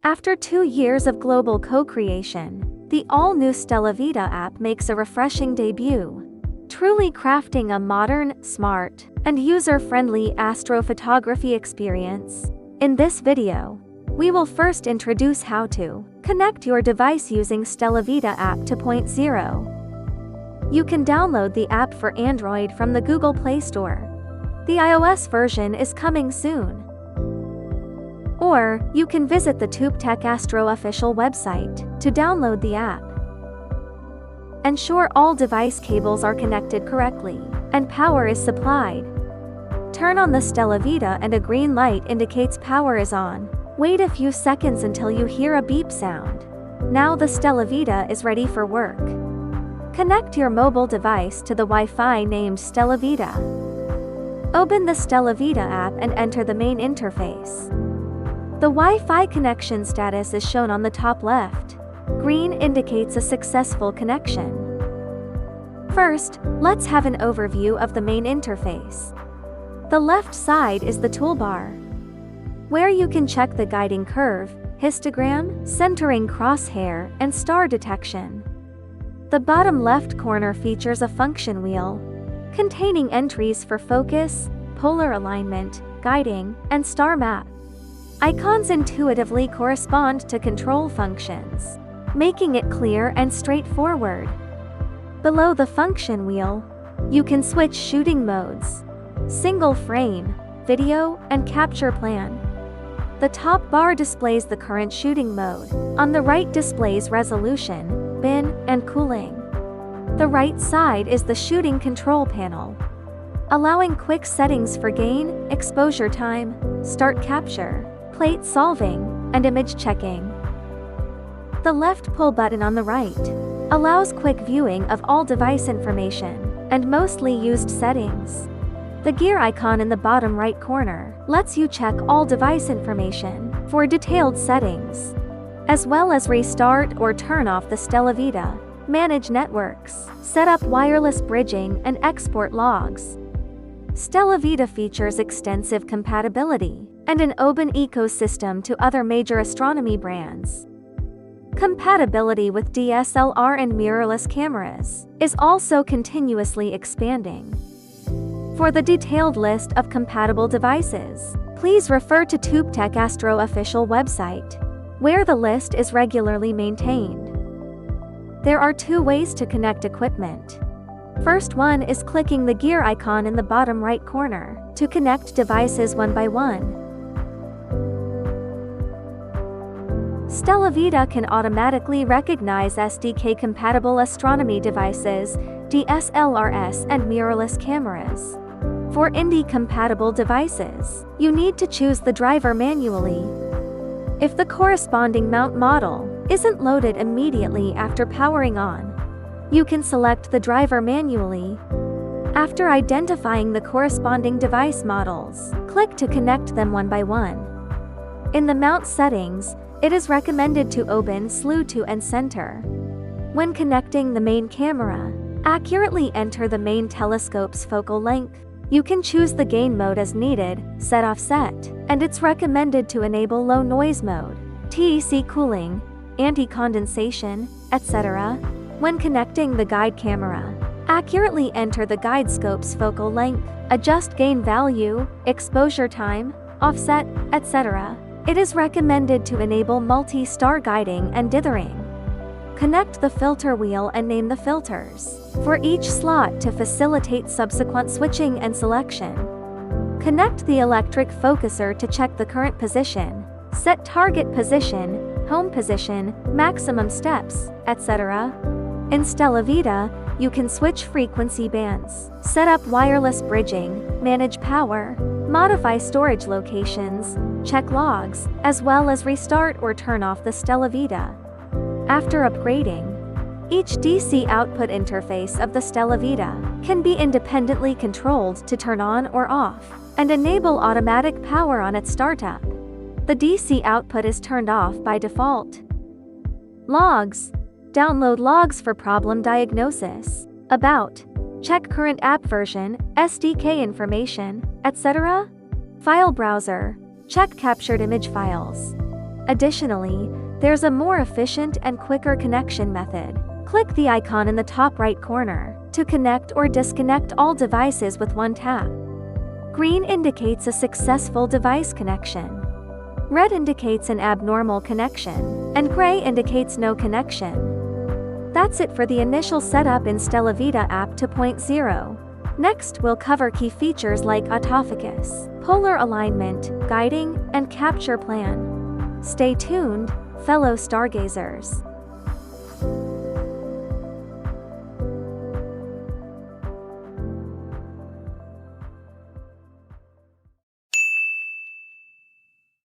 After 2 years of global co-creation, the all-new StellaVita app makes a refreshing debut, truly crafting a modern, smart, and user-friendly astrophotography experience. In this video, we will first introduce how to connect your device using StellaVita App 2.0. You can download the app for Android from the Google Play Store. The iOS version is coming soon. Or, you can visit the TubeTech Astro official website to download the app. Ensure all device cables are connected correctly, and power is supplied. Turn on the StellaVita and a green light indicates power is on. Wait a few seconds until you hear a beep sound. Now the StellaVita is ready for work. Connect your mobile device to the Wi-Fi named StellaVita. Open the StellaVita app and enter the main interface. The Wi-Fi connection status is shown on the top left. Green indicates a successful connection. First, let's have an overview of the main interface. The left side is the toolbar, where you can check the guiding curve, histogram, centering crosshair, and star detection. The bottom left corner features a function wheel, containing entries for focus, polar alignment, guiding, and star map. Icons intuitively correspond to control functions, making it clear and straightforward. Below the function wheel, you can switch shooting modes, single frame, video, and capture plan. The top bar displays the current shooting mode. On the right displays resolution, bin, and cooling. The right side is the shooting control panel, allowing quick settings for gain, exposure time, start capture, plate solving, and image checking. The left pull button on the right allows quick viewing of all device information and mostly used settings. The gear icon in the bottom right corner lets you check all device information for detailed settings, as well as restart or turn off the StellaVita, manage networks, set up wireless bridging, and export logs. StellaVita features extensive compatibility and an open ecosystem to other major astronomy brands. Compatibility with DSLR and mirrorless cameras is also continuously expanding. For the detailed list of compatible devices, please refer to TubeTech Astro official website, where the list is regularly maintained. There are 2 ways to connect equipment. First one is clicking the gear icon in the bottom right corner to connect devices one by one. StellaVita can automatically recognize SDK-compatible astronomy devices, DSLRs, and mirrorless cameras. For ND-compatible devices, you need to choose the driver manually. If the corresponding mount model isn't loaded immediately after powering on, you can select the driver manually. After identifying the corresponding device models, click to connect them one by one. In the mount settings, it is recommended to open slew to and center. When connecting the main camera, accurately enter the main telescope's focal length. You can choose the gain mode as needed, set offset, and it's recommended to enable low noise mode, TEC cooling, anti-condensation, etc. When connecting the guide camera, accurately enter the guide scope's focal length, adjust gain value, exposure time, offset, etc. It is recommended to enable multi-star guiding and dithering. Connect the filter wheel and name the filters for each slot to facilitate subsequent switching and selection. Connect the electric focuser to check the current position, set target position, home position, maximum steps, etc. In StellaVita, you can switch frequency bands, set up wireless bridging, manage power, modify storage locations, check logs, as well as restart or turn off the StellaVita. After upgrading, each DC output interface of the StellaVita can be independently controlled to turn on or off, and enable automatic power on its startup. The DC output is turned off by default. Logs. Download logs for problem diagnosis. About. Check current app version, SDK information, etc. File browser. Check captured image files. Additionally, there's a more efficient and quicker connection method. Click the icon in the top right corner to connect or disconnect all devices with one tap. Green indicates a successful device connection. Red indicates an abnormal connection, and gray indicates no connection. That's it for the initial setup in StellaVita App 2.0. Next, we'll cover key features like autofocus, polar alignment, guiding, and capture plan. Stay tuned, fellow stargazers.